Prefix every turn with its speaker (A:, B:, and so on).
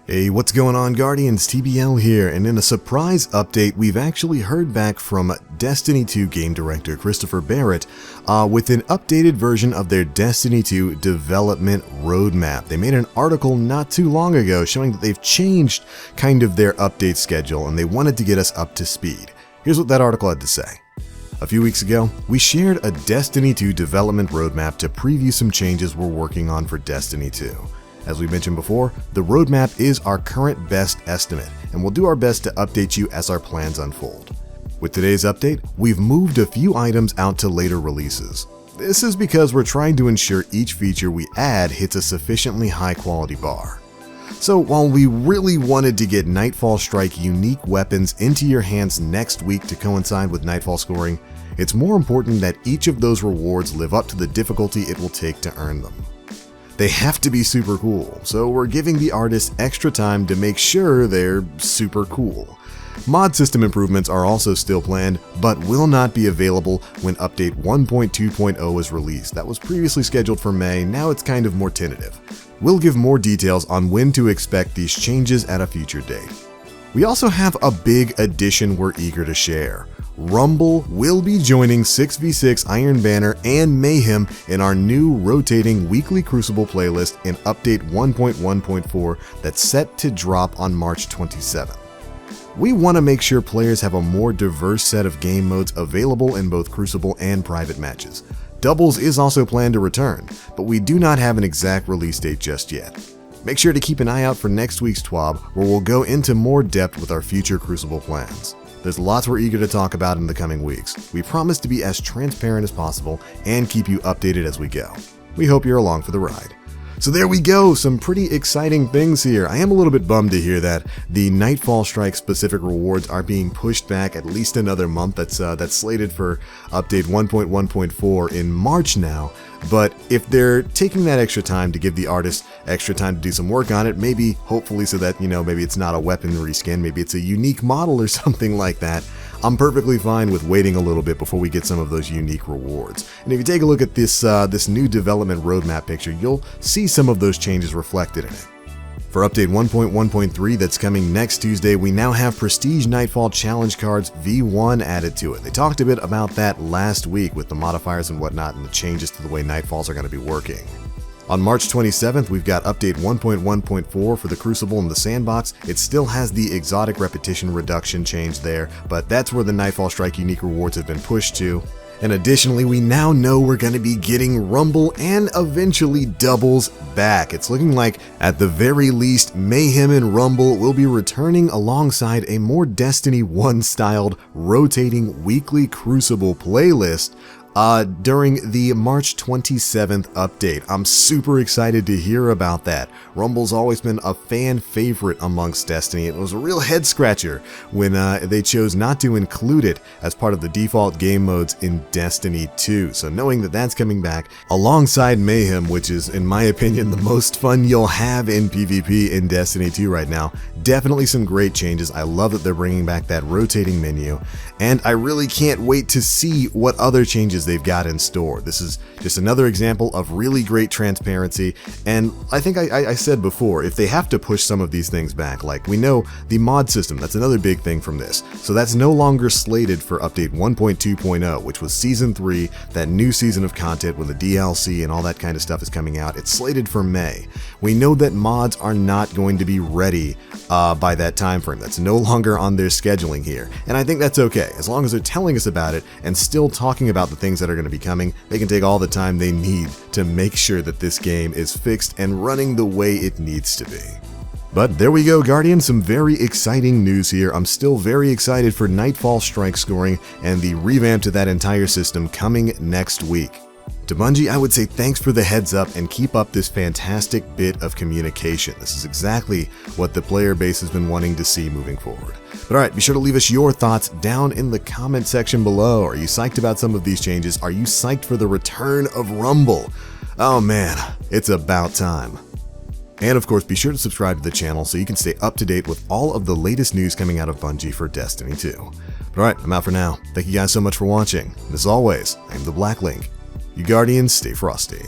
A: Hey, what's going on, Guardians? TBL here, and in a surprise update, we've actually heard back from Destiny 2 Game Director Christopher Barrett with an updated version of their Destiny 2 development roadmap. They made an article not too long ago showing that they've changed kind of their update schedule, and they wanted to get us up to speed. Here's what that article had to say. A few weeks ago, we shared a Destiny 2 development roadmap to preview some changes we're working on for Destiny 2. As we mentioned before, the roadmap is our current best estimate, and we'll do our best to update you as our plans unfold. With today's update, we've moved a few items out to later releases. This is because we're trying to ensure each feature we add hits a sufficiently high quality bar. So while we really wanted to get Nightfall Strike unique weapons into your hands next week to coincide with Nightfall scoring, it's more important that each of those rewards live up to the difficulty it will take to earn them. They have to be super cool, so we're giving the artists extra time to make sure they're super cool. Mod system improvements are also still planned, but will not be available when update 1.2.0 is released. That was previously scheduled for May, now it's kind of more tentative. We'll give more details on when to expect these changes at a future date. We also have a big addition we're eager to share. Rumble will be joining 6v6 Iron Banner and Mayhem in our new rotating weekly Crucible playlist in update 1.1.4 that's set to drop on March 27th. We want to make sure players have a more diverse set of game modes available in both Crucible and private matches. Doubles is also planned to return, but we do not have an exact release date just yet. Make sure to keep an eye out for next week's TWAB, where we'll go into more depth with our future Crucible plans. There's lots we're eager to talk about in the coming weeks. We promise to be as transparent as possible and keep you updated as we go. We hope you're along for the ride. So there we go, some pretty exciting things here. I am a little bit bummed to hear that the Nightfall Strike specific rewards are being pushed back at least another month. That's slated for update 1.1.4 in March now. But if they're taking that extra time to give the artist extra time to do some work on it, maybe hopefully so that, maybe it's not a weapon reskin, maybe it's a unique model or something like that, I'm perfectly fine with waiting a little bit before we get some of those unique rewards. And if you take a look at this new development roadmap picture, you'll see some of those changes reflected in it. For update 1.1.3 that's coming next Tuesday, we now have Prestige Nightfall Challenge Cards V1 added to it. They talked a bit about that last week with the modifiers and whatnot and the changes to the way Nightfalls are going to be working. On March 27th, we've got update 1.1.4 for the Crucible and the Sandbox. It still has the exotic repetition reduction change there, but that's where the Nightfall Strike unique rewards have been pushed to. And additionally, we now know we're going to be getting Rumble and eventually Doubles back. It's looking like, at the very least, Mayhem and Rumble will be returning alongside a more Destiny 1 styled rotating weekly Crucible playlist during the March 27th update. I'm super excited to hear about that. Rumble's always been a fan favorite amongst Destiny. It was a real head scratcher when they chose not to include it as part of the default game modes in Destiny 2. So knowing that that's coming back alongside Mayhem, which is in my opinion the most fun you'll have in PvP in Destiny 2 right now, definitely some great changes. I love that they're bringing back that rotating menu, and I really can't wait to see what other changes they've got in store. This is just another example of really great transparency, and I think I said before, if they have to push some of these things back, like we know the mod system, that's another big thing from this, so that's no longer slated for update 1.2.0, which was season 3, that new season of content when the DLC and all that kind of stuff is coming out. It's slated for May. We know that mods are not going to be ready by that time frame. That's no longer on their scheduling here, and I think that's okay. As long as they're telling us about it and still talking about the things that are going to be coming, they can take all the time they need to make sure that this game is fixed and running the way it needs to be. But there we go, Guardians, some very exciting news here. I'm still very excited for Nightfall Strike scoring and the revamp to that entire system coming next week. To Bungie, I would say thanks for the heads up and keep up this fantastic bit of communication. This is exactly what the player base has been wanting to see moving forward. But alright, be sure to leave us your thoughts down in the comment section below. Are you psyched about some of these changes? Are you psyched for the return of Rumble? Oh man, it's about time. And of course, be sure to subscribe to the channel so you can stay up to date with all of the latest news coming out of Bungie for Destiny 2. But alright, I'm out for now. Thank you guys so much for watching. And as always, I'm TheBlackLink. You Guardians, stay frosty.